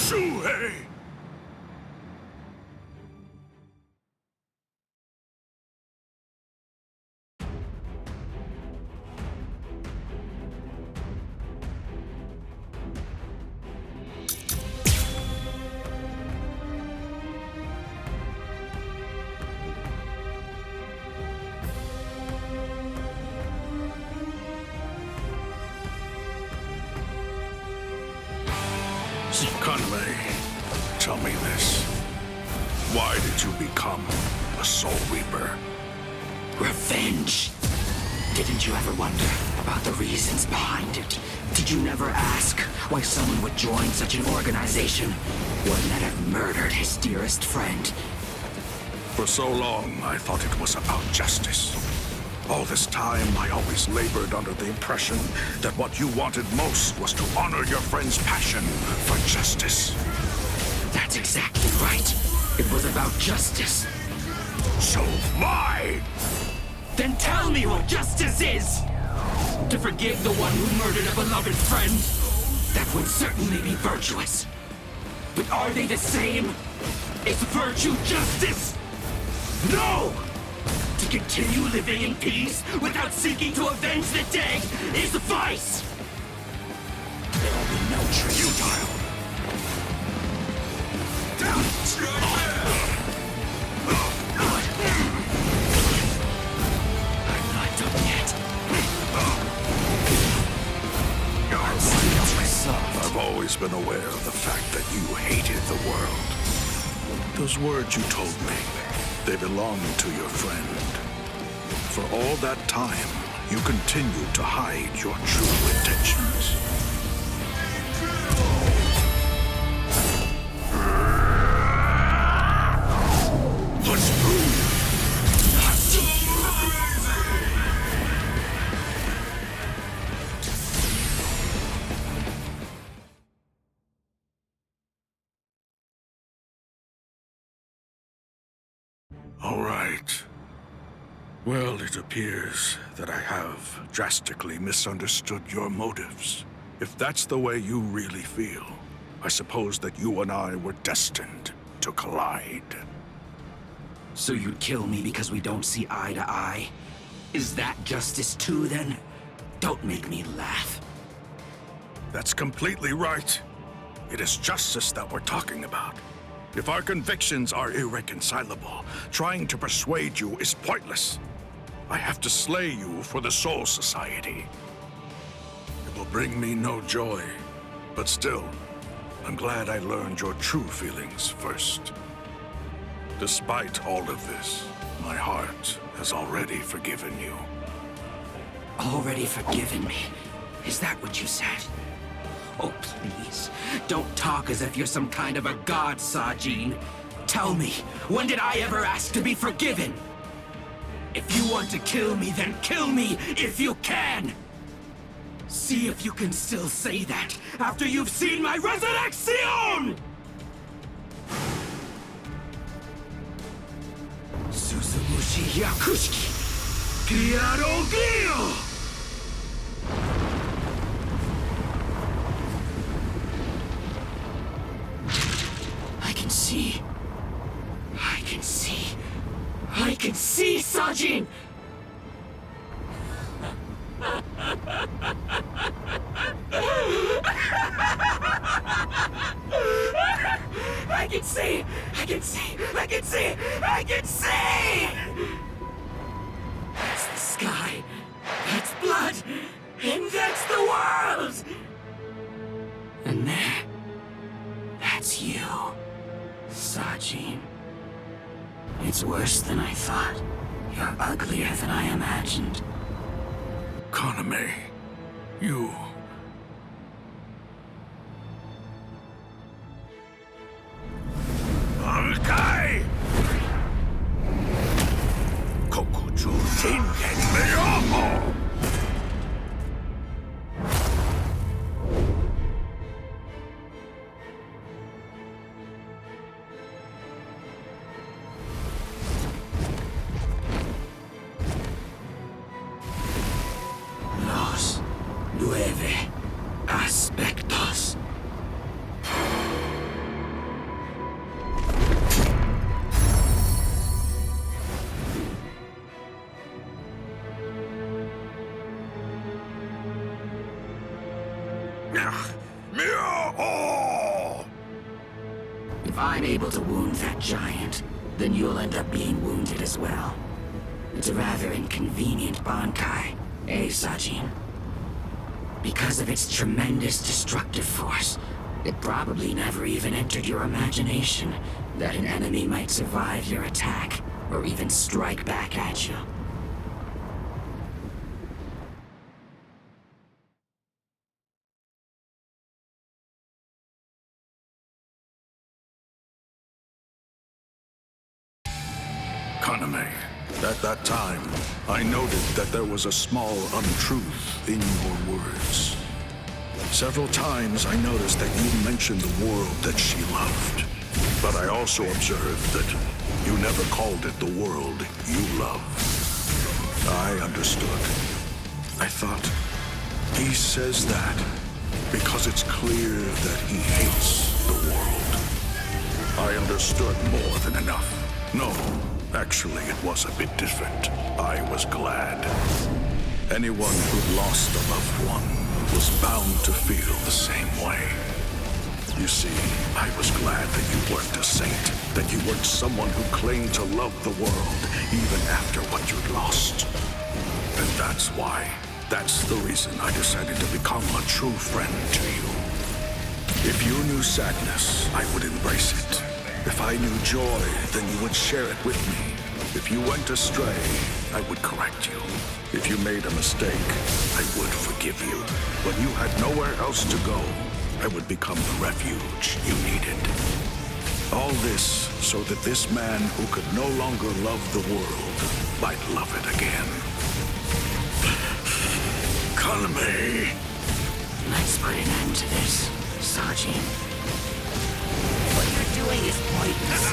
Shuhei! Conway, tell me this. Why did you become a Soul Reaper? Revenge. Didn't you ever wonder about the reasons behind it? Did you never ask why someone would join such an organization? One that had murdered his dearest friend? For so long, I thought it was about justice. All this time, I always labored under the impression that what you wanted most was to honor your friend's passion for justice. That's exactly right. It was about justice. So why? Then tell me what justice is! To forgive the one who murdered a beloved friend? That would certainly be virtuous. But are they the same? Is virtue justice? No! To continue living in peace without seeking to avenge the dead is vice! There will be no truth. Futile! I'm not done yet. I've always been aware of the fact that you hated the world. Those words you told me, they belonged to your friend. For all that time, you continued to hide your true intentions. Let's prove. All right. Well, it appears that I have drastically misunderstood your motives. If that's the way you really feel, I suppose that you and I were destined to collide. So you'd kill me because we don't see eye to eye? Is that justice too, then? Don't make me laugh. That's completely right. It is justice that we're talking about. If our convictions are irreconcilable, trying to persuade you is pointless. I have to slay you for the Soul Society. It will bring me no joy, but still, I'm glad I learned your true feelings first. Despite all of this, my heart has already forgiven you. Already forgiven me? Is that what you said? Oh, please, don't talk as if you're some kind of a god, Sajin. Tell me, when did I ever ask to be forgiven? If you want to kill me, then kill me if you can! See if you can still say that after you've seen my resurrection! Suzumushi Yakushiki! Kiarogio! I can see, Sajin! I can see! That's the sky, that's blood, and that's the world! And there, that's you, Sajin. It's worse than I thought. You're uglier than I imagined. Kaname, you... Bankai! Kokuju Shingen Miyomo! Los 9. I'm able to wound that giant, then you'll end up being wounded as well. It's a rather inconvenient Bankai, eh, Sajin? Because of its tremendous destructive force, it probably never even entered your imagination that an enemy might survive your attack, or even strike back at you. Kaname, at that time, I noted that there was a small untruth in your words. Several times I noticed that you mentioned the world that she loved. But I also observed that you never called it the world you love. I understood. I thought, he says that because it's clear that he hates the world. I understood more than enough. No, actually it was a bit different. I was glad. Anyone who'd lost a loved one was bound to feel the same way. You see, I was glad that you weren't a saint, that you weren't someone who claimed to love the world even after what you'd lost. And that's the reason I decided to become a true friend to you. If you knew sadness, I would embrace it. If I knew joy, then you would share it with me. If you went astray, I would correct you. If you made a mistake, I would forgive you. When you had nowhere else to go, I would become the refuge you needed. All this so that this man who could no longer love the world might love it again. Kaname! Let's put an end to this, Sajin. What you're doing is pointless.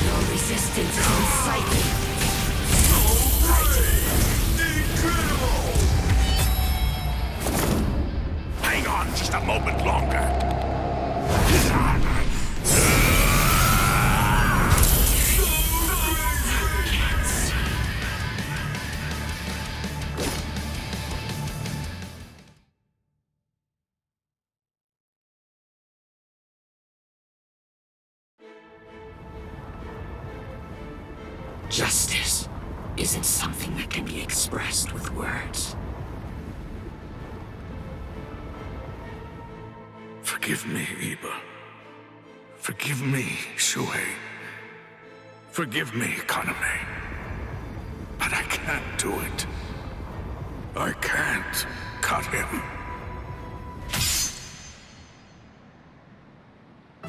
Your resistance is unsightly. Hang on just a moment longer. Justice isn't something that can be expressed with words. Forgive me, Iba. Forgive me, Shuhei. Forgive me, Kaname. But I can't do it. I can't cut him.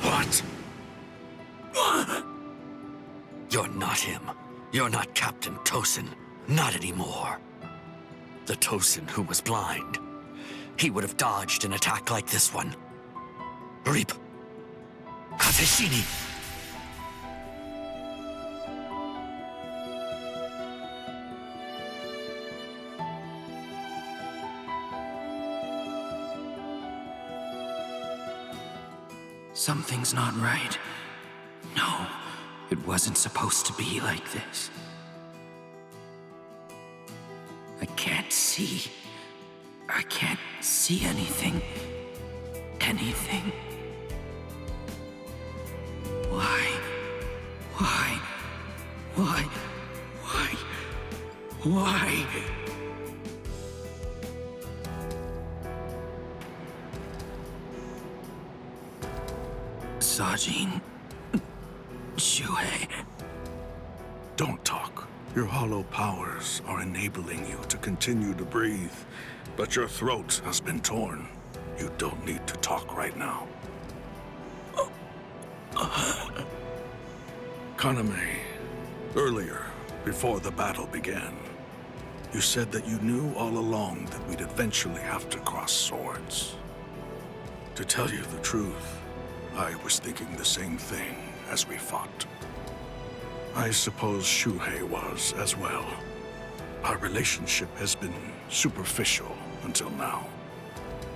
What? You're not him. You're not Captain Tosin. Not anymore. The Tosin who was blind. He would have dodged an attack like this one. Reap. Kateshini. Something's not right. No, it wasn't supposed to be like this. I can't see. I can't see anything. Anything. Why? Why? Why? Why? Why? Sajin. Shuhei. Don't talk. Your hollow powers are enabling you to continue to breathe, but your throat has been torn. You don't need to talk right now. Kaname, earlier, before the battle began, you said that you knew all along that we'd eventually have to cross swords. To tell you the truth, I was thinking the same thing as we fought. I suppose Shuhei was as well. Our relationship has been superficial until now.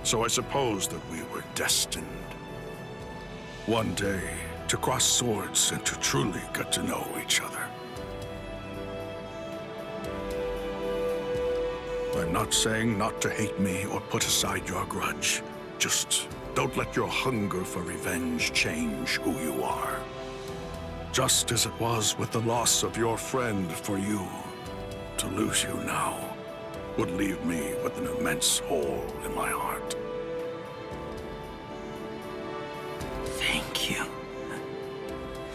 So I suppose that we were destined. One day, to cross swords and to truly get to know each other. I'm not saying not to hate me or put aside your grudge. Just Don't let your hunger for revenge change who you are. Just as it was with the loss of your friend for you, to lose you now would leave me with an immense hole in my heart. Thank you,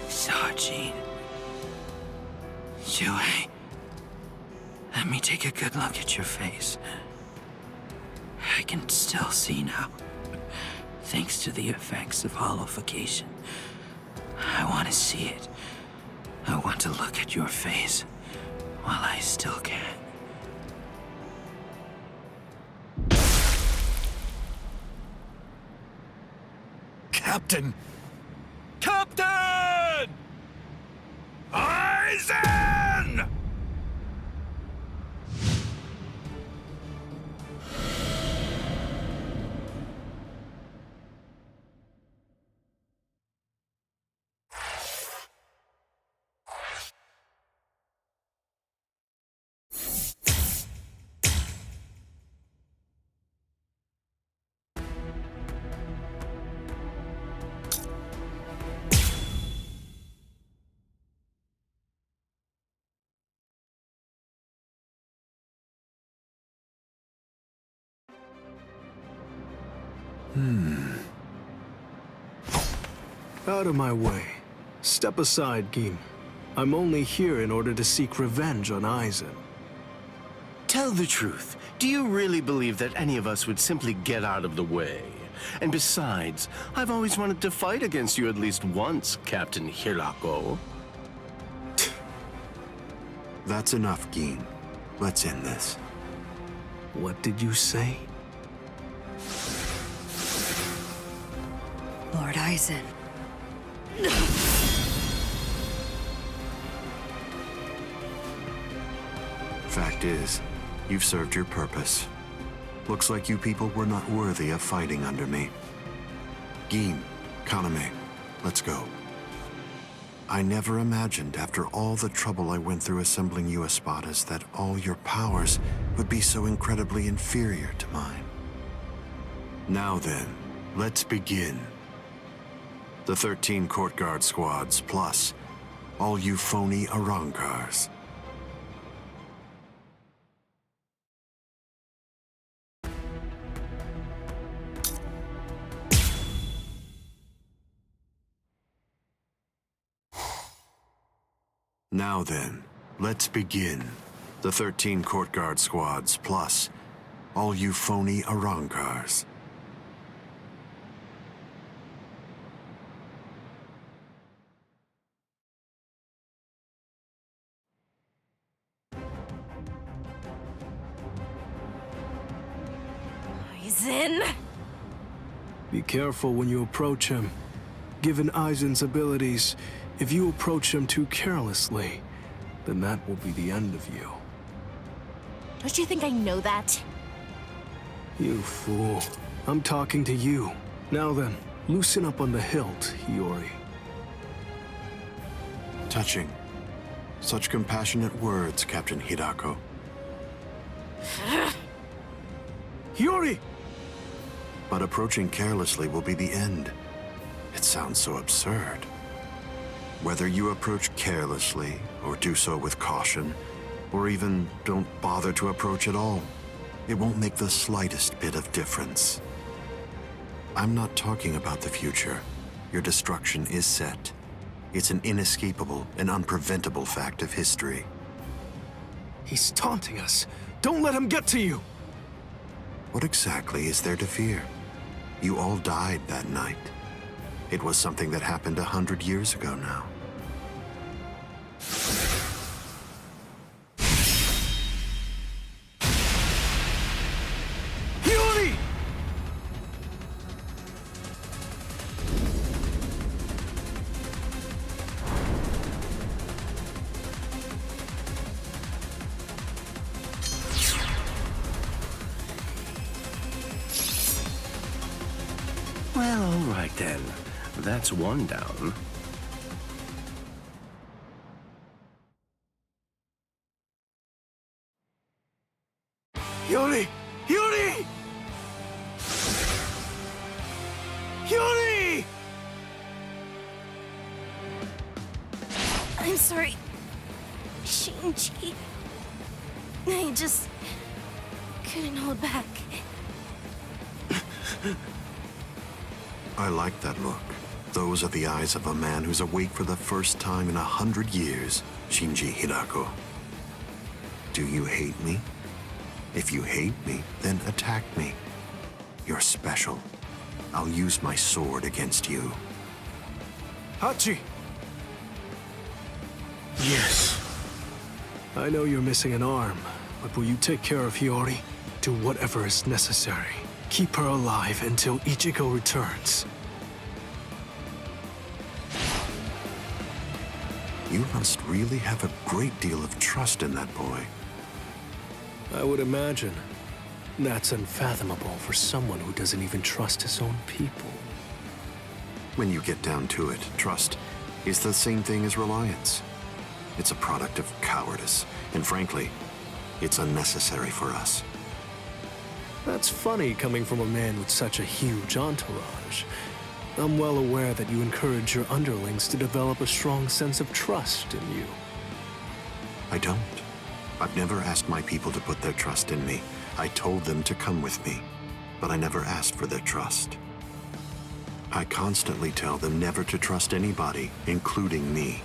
Sajin. Joey, let me take a good look at your face. I can still see now, thanks to the effects of hollowification. I want to see it. I want to look at your face while I still can. Captain! Captain! Ryzen! Out of my way. Step aside, Gim. I'm only here in order to seek revenge on Ryzen. Tell the truth. Do you really believe that any of us would simply get out of the way? And besides, I've always wanted to fight against you at least once, Captain Hirako. That's enough, Gin. Let's end this. What did you say? Lord Ryzen. Fact is, you've served your purpose. Looks like you people were not worthy of fighting under me. Gin, Kaname, let's go. I never imagined, after all the trouble I went through assembling you Espadas, that all your powers would be so incredibly inferior to mine. Now then, let's begin. The 13 court guard squads, plus all you phony Arankars. Now then, let's begin. The 13 court guard squads, plus all you phony Arankars. Ryzen? Be careful when you approach him. Given Ryzen's abilities, if you approach him too carelessly, then that will be the end of you. Don't you think I know that? You fool. I'm talking to you. Now then, loosen up on the hilt, Hiyori. Touching. Such compassionate words, Captain Hidako. Hiyori! But approaching carelessly will be the end. It sounds so absurd. Whether you approach carelessly, or do so with caution, or even don't bother to approach at all, it won't make the slightest bit of difference. I'm not talking about the future. Your destruction is set. It's an inescapable and unpreventable fact of history. He's taunting us. Don't let him get to you! What exactly is there to fear? You all died that night. It was something that happened 100 years ago now. Hiyori! Well, all right then. That's one down. Hiyori! Hiyori! I'm sorry, Shinji. I just couldn't hold back. I like that look. Those are the eyes of a man who's awake for the first time in 100 years, Shinji Hirako. Do you hate me? If you hate me, then attack me. You're special. I'll use my sword against you. Hachi! Yes. I know you're missing an arm, but will you take care of Hiyori? Do whatever is necessary. Keep her alive until Ichigo returns. You must really have a great deal of trust in that boy. I would imagine. That's unfathomable for someone who doesn't even trust his own people. When you get down to it, trust is the same thing as reliance. It's a product of cowardice, and frankly, it's unnecessary for us. That's funny coming from a man with such a huge entourage. I'm well aware that you encourage your underlings to develop a strong sense of trust in you. I don't. I've never asked my people to put their trust in me. I told them to come with me, but I never asked for their trust. I constantly tell them never to trust anybody, including me.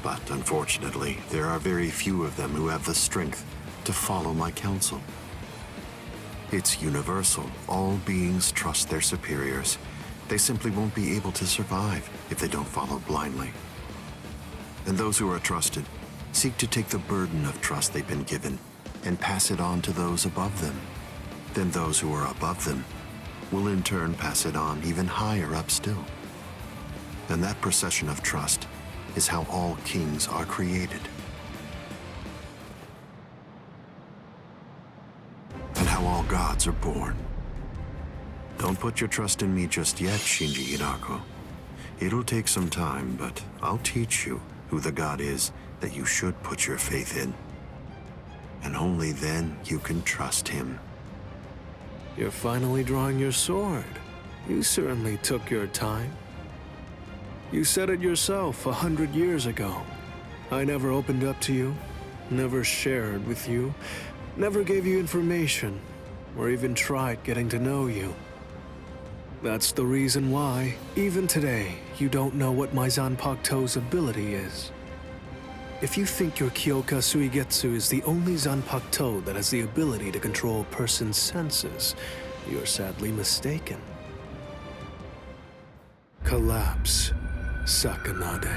But unfortunately, there are very few of them who have the strength to follow my counsel. It's universal. All beings trust their superiors. They simply won't be able to survive if they don't follow blindly. And those who are trusted seek to take the burden of trust they've been given and pass it on to those above them. Then those who are above them will in turn pass it on even higher up still. And that procession of trust is how all kings are created. And how all gods are born. Don't put your trust in me just yet, Shinji Hirako. It'll take some time, but I'll teach you who the god is that you should put your faith in. And only then you can trust him. You're finally drawing your sword. You certainly took your time. You said it yourself 100 years ago. I never opened up to you, never shared with you, never gave you information, or even tried getting to know you. That's the reason why, even today, you don't know what my Zanpakuto's ability is. If you think your Kyoka Suigetsu is the only Zanpakuto that has the ability to control a person's senses, you're sadly mistaken. Collapse, Sakanade.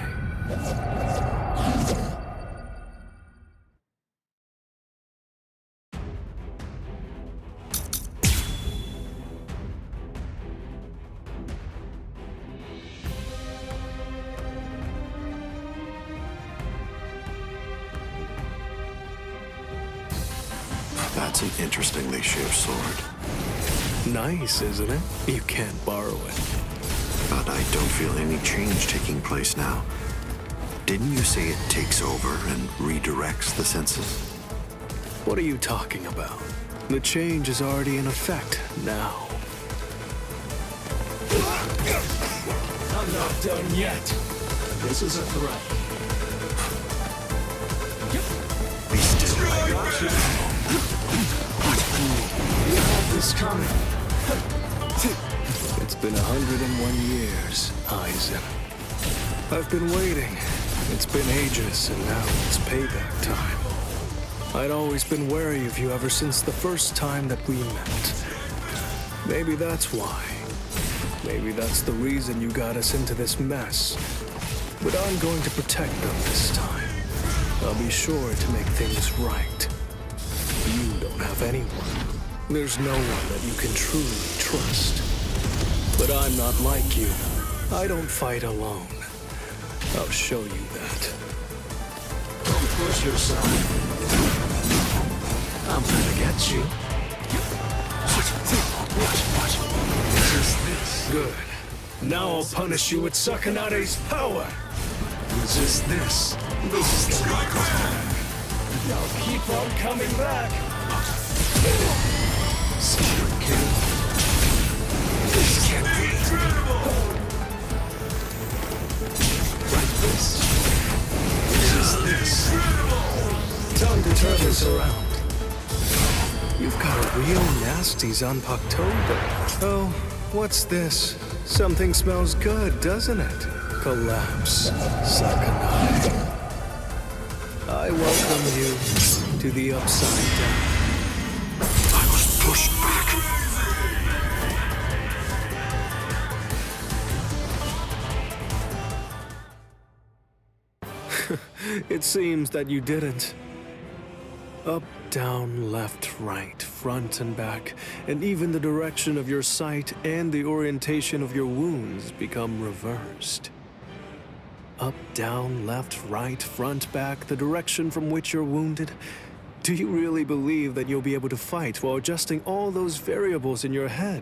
That's an interestingly shaped sword. Nice, isn't it? You can't borrow it. But I don't feel any change taking place now. Didn't you say it takes over and redirects the senses? What are you talking about? The change is already in effect now. I'm not done yet. This is a threat. Be still. I got you. You have this coming. It's been 101 years, Aizen. I've been waiting. It's been ages, and now it's payback time. I'd always been wary of you ever since the first time that we met. Maybe that's why. Maybe that's the reason you got us into this mess. But I'm going to protect them this time. I'll be sure to make things right. You don't have anyone. There's no one that you can truly trust. But I'm not like you. I don't fight alone. I'll show you that. Don't push yourself. I'm gonna get you. Resist this. Good. Now I'll punish you with Sakanade's power. Resist this. This is the Now keep on coming back. secret kill. This can't be. Like this. Zanpakuto. Oh, what's this? Something smells good, doesn't it? Collapse, Sakanai. I welcome you to the Upside Down. I was pushed back. It seems that you didn't. Up, down, left, right, front and back, and even the direction of your sight and the orientation of your wounds become reversed. Up, down, left, right, front, back, the direction from which you're wounded. Do you really believe that you'll be able to fight while adjusting all those variables in your head?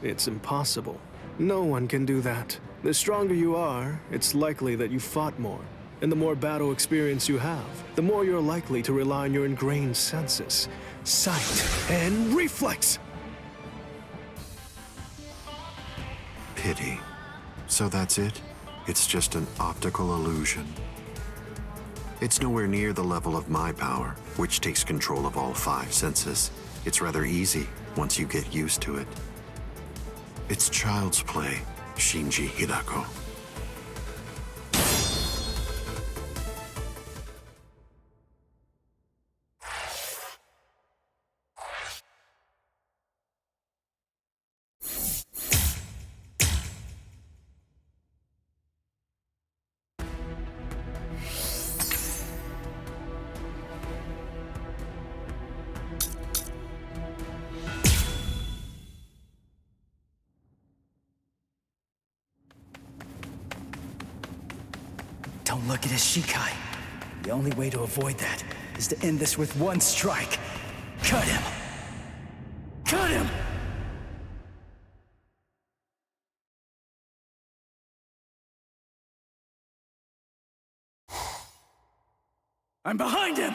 It's impossible. No one can do that. The stronger you are, it's likely that you fought more. And the more battle experience you have, the more you're likely to rely on your ingrained senses, sight, and reflex! Pity. So that's it? It's just an optical illusion. It's nowhere near the level of my power, which takes control of all 5 senses. It's rather easy once you get used to it. It's child's play, Shinji Hidako. Don't look at his Shikai. The only way to avoid that is to end this with one strike. Cut him! Cut him! I'm behind him!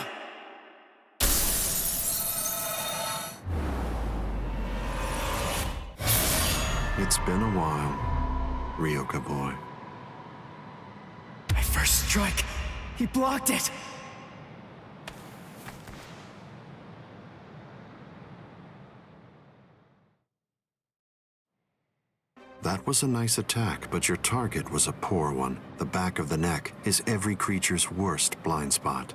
It's been a while, Ryoka boy. My first strike! He blocked it! That was a nice attack, but your target was a poor one. The back of the neck is every creature's worst blind spot.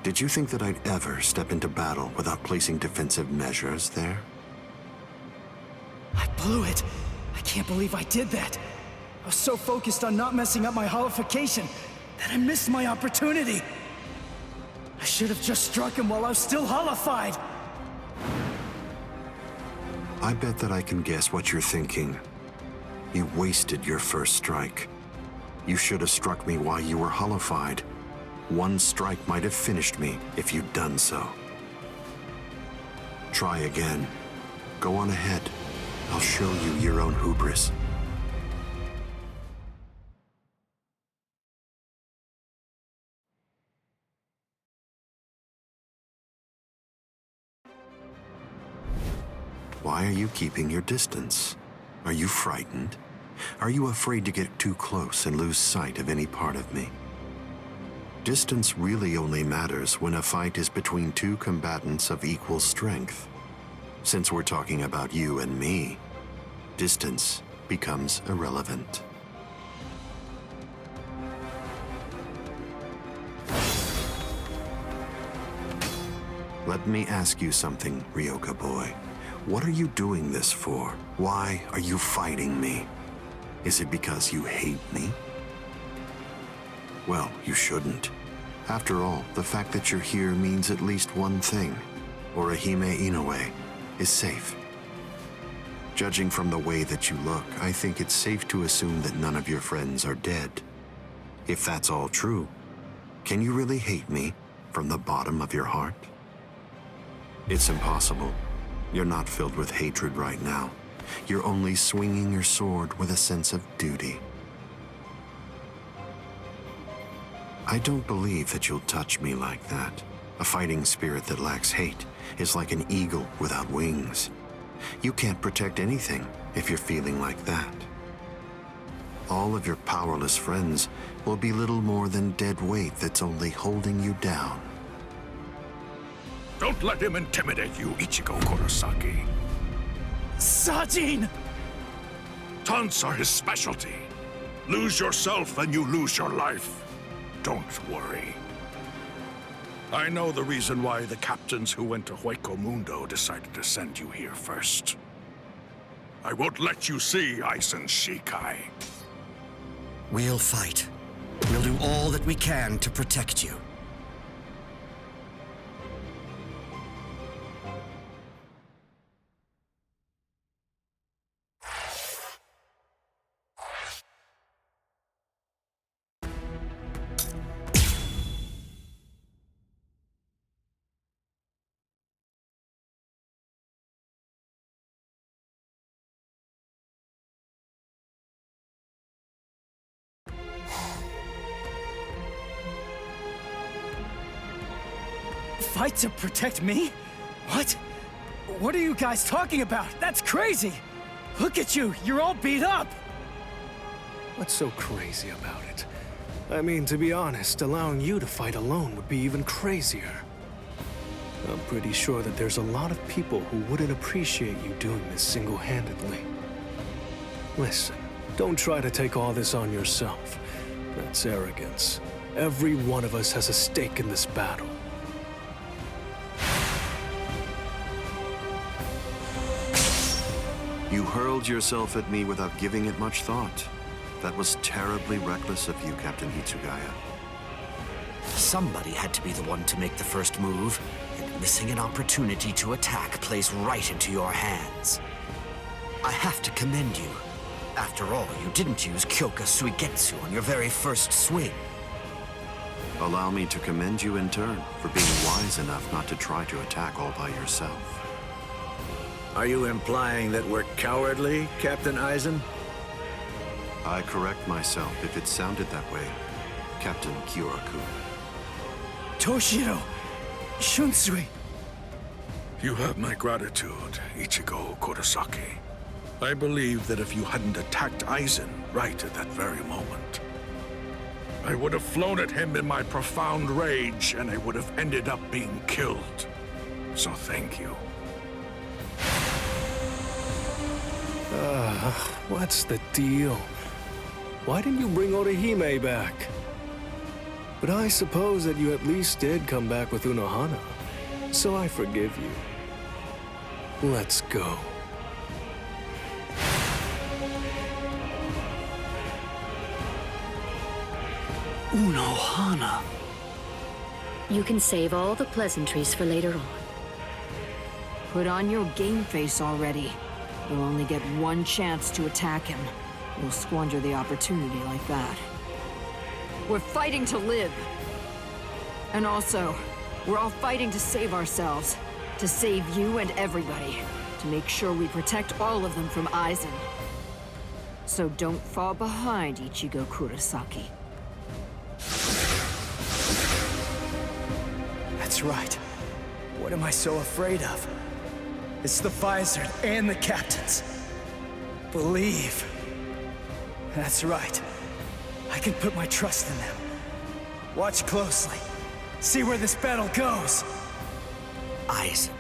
Did you think that I'd ever step into battle without placing defensive measures there? I blew it! I can't believe I did that! I was so focused on not messing up my holification that I missed my opportunity! I should have just struck him while I was still holified! I bet that I can guess what you're thinking. You wasted your first strike. You should have struck me while you were holified. One strike might have finished me if you'd done so. Try again. Go on ahead. I'll show you your own hubris. Why are you keeping your distance? Are you frightened? Are you afraid to get too close and lose sight of any part of me? Distance really only matters when a fight is between 2 combatants of equal strength. Since we're talking about you and me, distance becomes irrelevant. Let me ask you something, Ryoka boy. What are you doing this for? Why are you fighting me? Is it because you hate me? Well, you shouldn't. After all, the fact that you're here means at least one thing. Orihime Inoue is safe. Judging from the way that you look, I think it's safe to assume that none of your friends are dead. If that's all true, can you really hate me from the bottom of your heart? It's impossible. You're not filled with hatred right now. You're only swinging your sword with a sense of duty. I don't believe that you'll touch me like that. A fighting spirit that lacks hate is like an eagle without wings. You can't protect anything if you're feeling like that. All of your powerless friends will be little more than dead weight that's only holding you down. Don't let him intimidate you, Ichigo Kurosaki. Sajin! Taunts are his specialty. Lose yourself and you lose your life. Don't worry. I know the reason why the captains who went to Hueco Mundo decided to send you here first. I won't let you see Aizen Shikai. We'll fight. We'll do all that we can to protect you. Fight to protect me? What? What are you guys talking about? That's crazy! Look at you, you're all beat up! What's so crazy about it? I mean, to be honest, allowing you to fight alone would be even crazier. I'm pretty sure that there's a lot of people who wouldn't appreciate you doing this single-handedly. Listen, don't try to take all this on yourself. That's arrogance. Every one of us has a stake in this battle. You hurled yourself at me without giving it much thought. That was terribly reckless of you, Captain Hitsugaya. Somebody had to be the one to make the first move, and missing an opportunity to attack plays right into your hands. I have to commend you. After all, you didn't use Kyoka Suigetsu on your very first swing. Allow me to commend you in turn for being wise enough not to try to attack all by yourself. Are you implying that we're cowardly, Captain Aizen? I correct myself if it sounded that way, Captain Kyoraku. Toshiro! Shunsui! You have my gratitude, Ichigo Kurosaki. I believe that if you hadn't attacked Aizen right at that very moment, I would have flown at him in my profound rage, and I would have ended up being killed. So thank you. What's the deal? Why didn't you bring Orihime back? But I suppose that you at least did come back with Unohana, so I forgive you. Let's go. Unohana. You can save all the pleasantries for later on. Put on your game face already. You'll only get one chance to attack him. You'll squander the opportunity like that. We're fighting to live. And also, we're all fighting to save ourselves. To save you and everybody. To make sure we protect all of them from Aizen. So don't fall behind, Ichigo Kurosaki. That's right. What am I so afraid of? It's the Visor and the captains. Believe. That's right. I can put my trust in them. Watch closely. See where this battle goes. Aizen,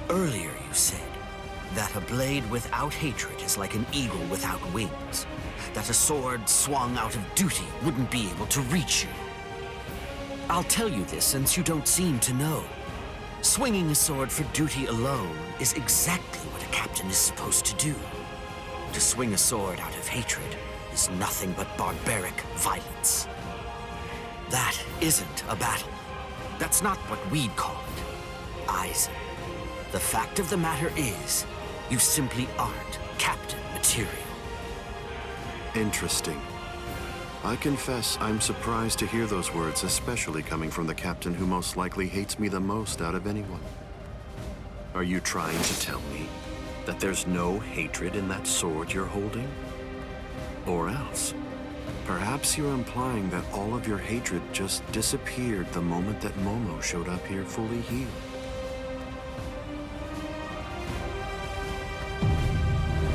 earlier you said that a blade without hatred is like an eagle without wings. That a sword swung out of duty wouldn't be able to reach you. I'll tell you this since you don't seem to know. Swinging a sword for duty alone is exactly what a captain is supposed to do. To swing a sword out of hatred is nothing but barbaric violence. That isn't a battle. That's not what we'd call it. Aizen, the fact of the matter is, you simply aren't captain material. Interesting. I confess I'm surprised to hear those words, especially coming from the captain who most likely hates me the most out of anyone. Are you trying to tell me that there's no hatred in that sword you're holding? Or else, perhaps you're implying that all of your hatred just disappeared the moment that Momo showed up here fully healed.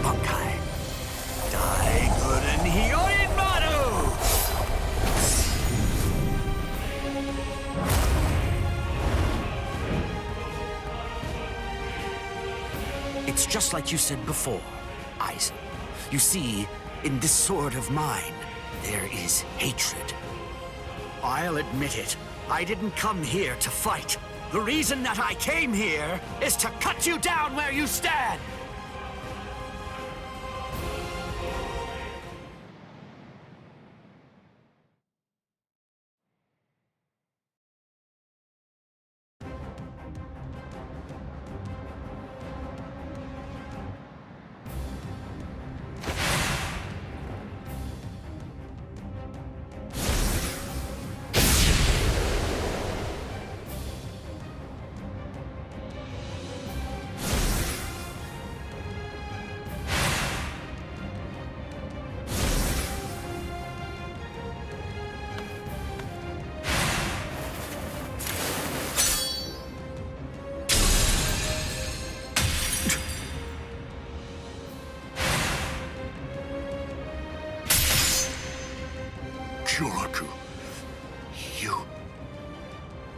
Bankai. Daiguren Hyorin Maru! It's just like you said before, Ryzen. You see, in this sword of mine, there is hatred. I'll admit it. I didn't come here to fight. The reason that I came here is to cut you down where you stand!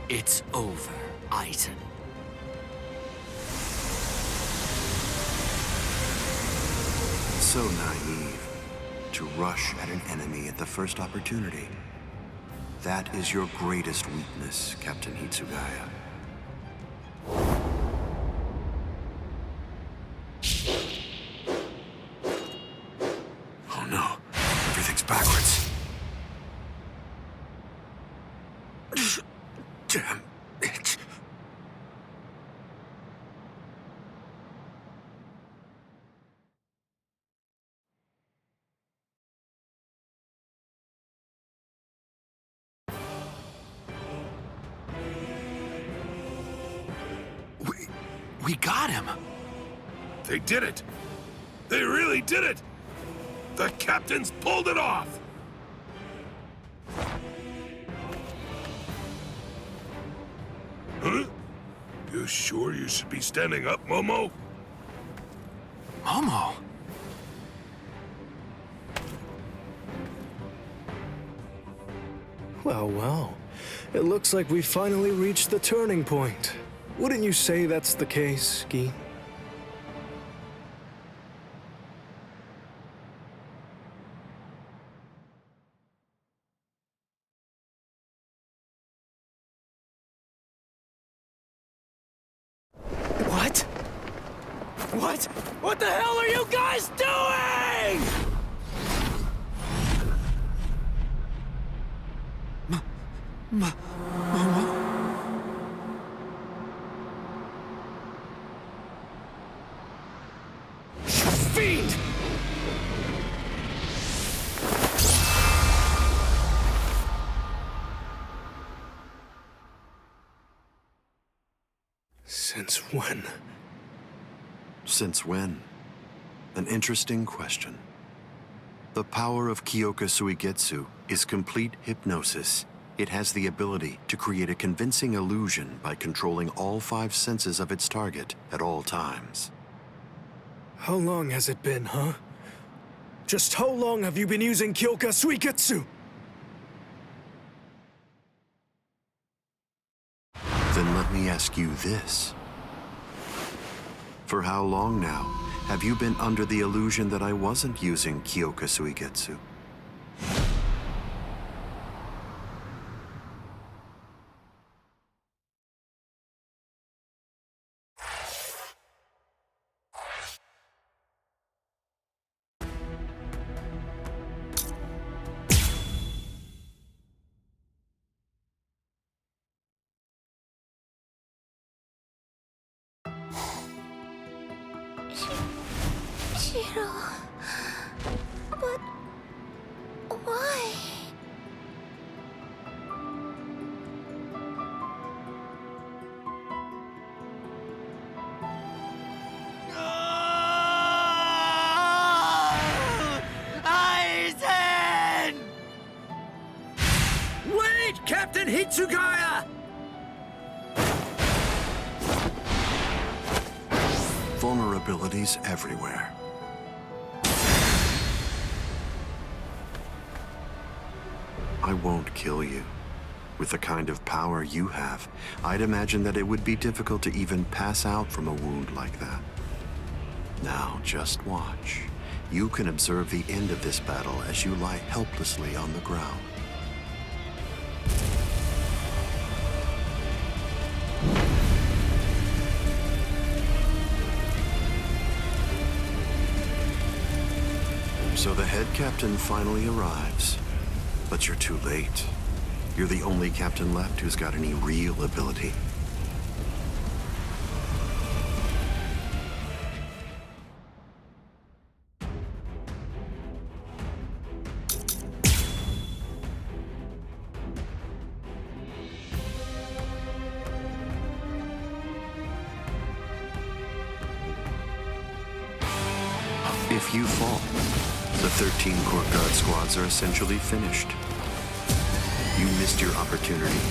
It's over, Ryzen. So naive. To rush at an enemy at the first opportunity. That is your greatest weakness, Captain Hitsugaya. Oh no, everything's backwards. Damn it. We got him! They did it! They really did it! The captains pulled it off! Huh? You sure you should be standing up, Momo? Momo? Well, well. It looks like we finally reached the turning point. Wouldn't you say that's the case, Gi? What? What? What the hell are you guys doing? Fiend! Since when? Since when? An interesting question. The power of Kyoka Suigetsu is complete hypnosis. It has the ability to create a convincing illusion by controlling all 5 senses of its target at all times. How long has it been, huh? Just how long have you been using Kyoka Suigetsu? Then let me ask you this. For how long now have you been under the illusion that I wasn't using Kyoka Suigetsu? Shiro... But... why? Ryzen! Wait, Captain Hitsugaya! Vulnerabilities everywhere. I won't kill you. With the kind of power you have, I'd imagine that it would be difficult to even pass out from a wound like that. Now, just watch. You can observe the end of this battle as you lie helplessly on the ground. So the head captain finally arrives. But you're too late. You're the only captain left who's got any real ability. If you fall, the 13 Court Guard squads are essentially finished. You missed your opportunity.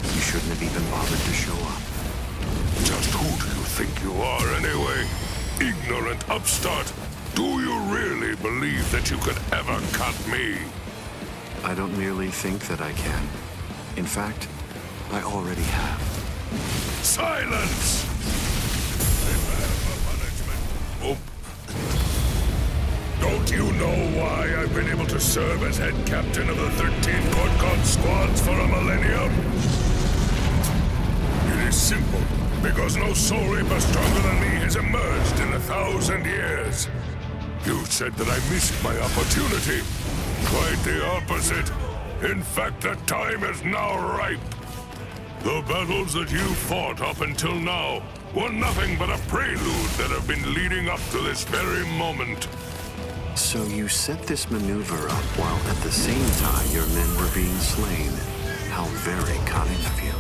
You shouldn't have even bothered to show up. Just who do you think you are, anyway? Ignorant upstart. Do you really believe that you could ever cut me? I don't merely think that I can. In fact, I already have. Silence! Oh. Don't you know why I've been able to serve as head captain of the 13 Court Guard squads for a millennium? It is simple, because no soul reaper stronger than me has emerged in 1,000 years. You said that I missed my opportunity. Quite the opposite. In fact, the time is now ripe. The battles that you fought up until now were nothing but a prelude that have been leading up to this very moment. So you set this maneuver up while at the same time your men were being slain. How very cunning of you.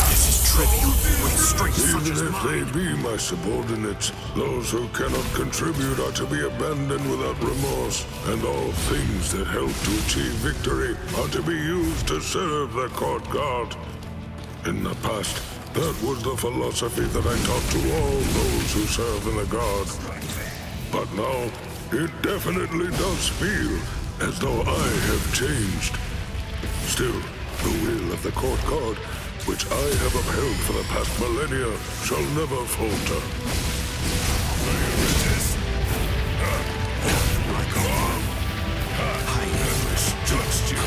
This is trivial with strength such as Even if they be my subordinates, those who cannot contribute are to be abandoned without remorse, and all things that help to achieve victory are to be used to serve the Court Guard. In the past, that was the philosophy that I taught to all those who serve in the Guard. But now, it definitely does feel as though I have changed. Still, the will of the Court Guard, which I have upheld for the past millennia, shall never falter. I misjudged you.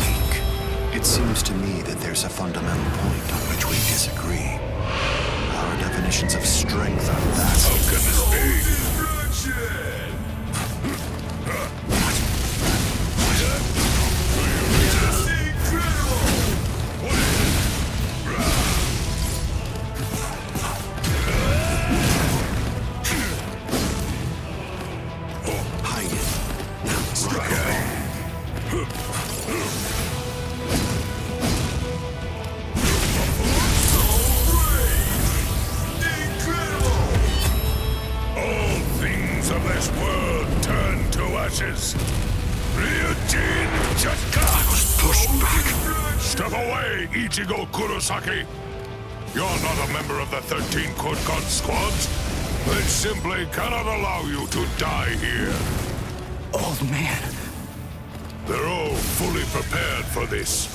Weak. It seems to me that there's a fundamental point on which we disagree. Our definitions of strength are vast. How can this be? You're not a member of the 13 Court Guard squads. They simply cannot allow you to die here. Old man. They're all fully prepared for this.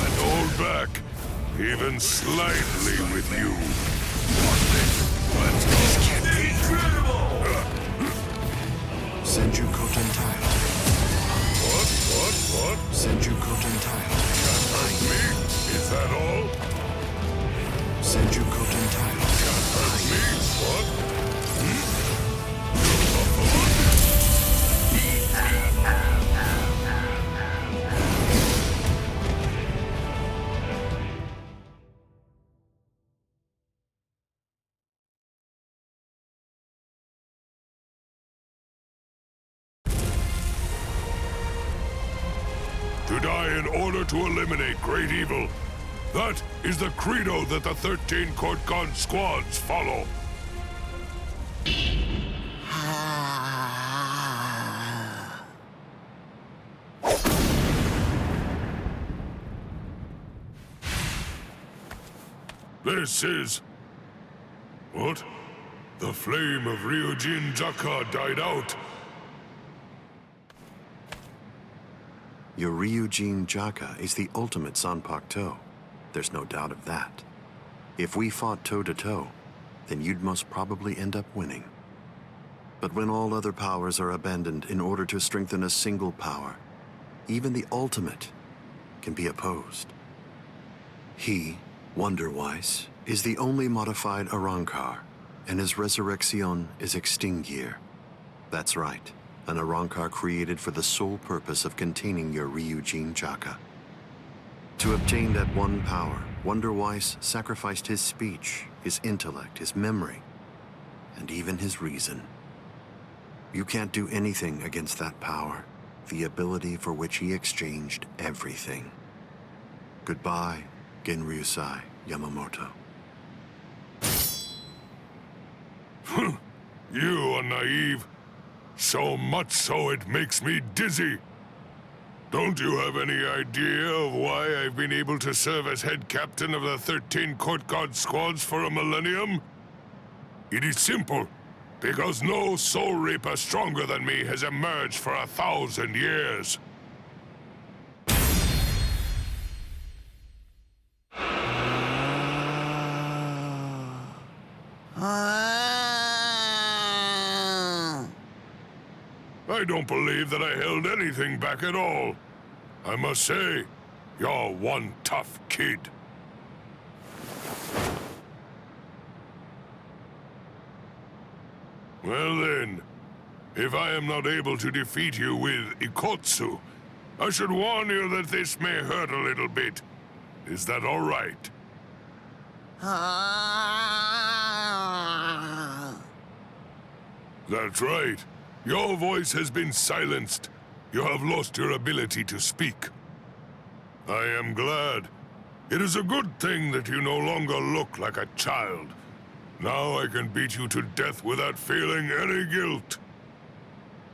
And hold back, even slightly with you. This can't be. Senju Kotentai. What? Senju Kotentai. Me? Is that all? Senju Kotentai. Me? What? To die in order to eliminate great evil. That is the credo that the 13 Court Guard squads follow. This is What? The flame of Ryujin Jaka died out. Your Ryujin Jaka is the ultimate Zanpakuto. There's no doubt of that. If we fought toe-to-toe, then you'd most probably end up winning. But when all other powers are abandoned in order to strengthen a single power, even the ultimate can be opposed. He, Wonderwise, is the only modified Arrancar, and his resurrection is Extinguir. That's right, an Arrancar created for the sole purpose of containing your Ryujin Jaka. To obtain that one power, Wonderwise sacrificed his speech, his intellect, his memory, and even his reason. You can't do anything against that power, the ability for which he exchanged everything. Goodbye, Genryusai Yamamoto. You are naive. So much so it makes me dizzy. Don't you have any idea of why I've been able to serve as head captain of the 13 Court Guard squads for a millennium? It is simple. Because no soul reaper stronger than me has emerged for 1,000 years. I don't believe that I held anything back at all. I must say, you're one tough kid. Well then, if I am not able to defeat you with Ikotsu, I should warn you that this may hurt a little bit. Is that all right? That's right. Your voice has been silenced. You have lost your ability to speak. I am glad. It is a good thing that you no longer look like a child. Now I can beat you to death without feeling any guilt.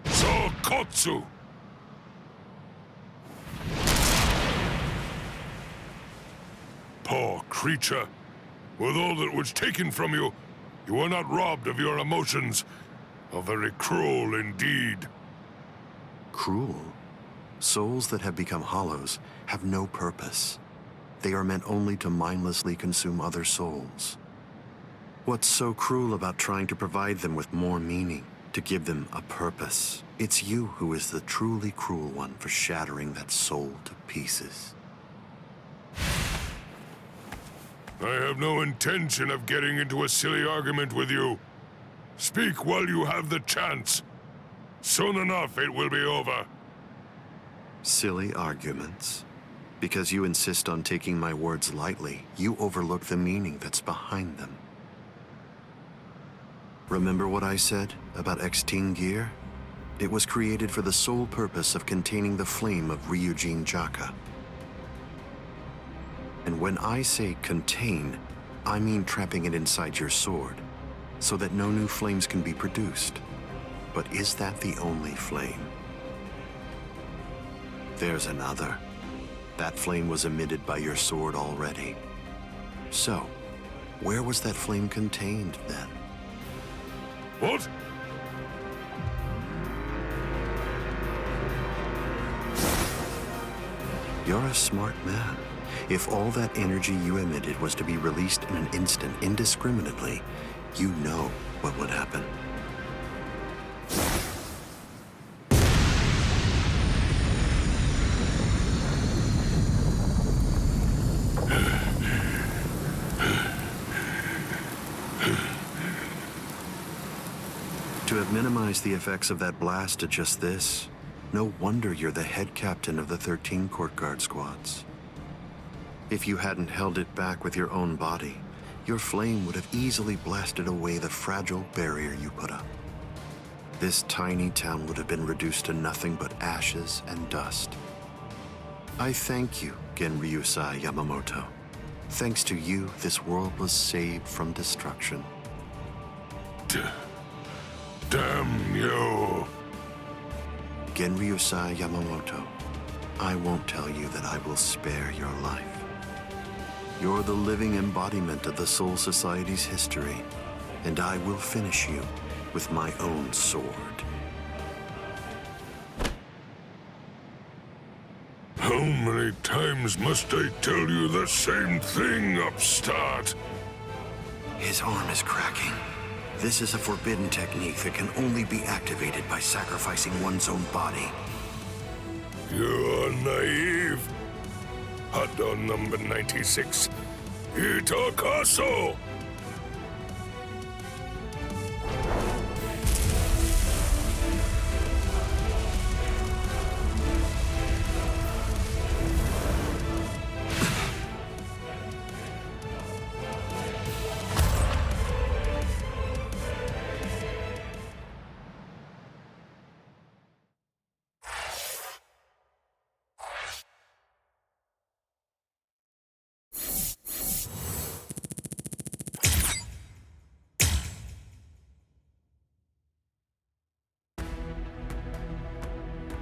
Sokotsu! Poor creature. With all that was taken from you, you were not robbed of your emotions. How very cruel indeed. Cruel? Souls that have become hollows have no purpose. They are meant only to mindlessly consume other souls. What's so cruel about trying to provide them with more meaning, to give them a purpose? It's you who is the truly cruel one for shattering that soul to pieces. I have no intention of getting into a silly argument with you. Speak while you have the chance. Soon enough, it will be over. Silly arguments? Because you insist on taking my words lightly, you overlook the meaning that's behind them. Remember what I said about Extinguir? It was created for the sole purpose of containing the flame of Ryujin Jaka. And when I say contain, I mean trapping it inside your sword, so that no new flames can be produced. But is that the only flame? There's another. That flame was emitted by your sword already. So, where was that flame contained then? What? You're a smart man. If all that energy you emitted was to be released in an instant indiscriminately, you know what would happen. To have minimized the effects of that blast to just this, no wonder you're the head captain of the 13 Court Guard squads. If you hadn't held it back with your own body, your flame would have easily blasted away the fragile barrier you put up. This tiny town would have been reduced to nothing but ashes and dust. I thank you, Genryusai Yamamoto. Thanks to you, this world was saved from destruction. Damn you! Genryusai Yamamoto, I won't tell you that I will spare your life. You're the living embodiment of the Soul Society's history, and I will finish you with my own sword. How many times must I tell you the same thing, upstart? His arm is cracking. This is a forbidden technique that can only be activated by sacrificing one's own body. You're naive. Hot dog number 96. Ito Kaso!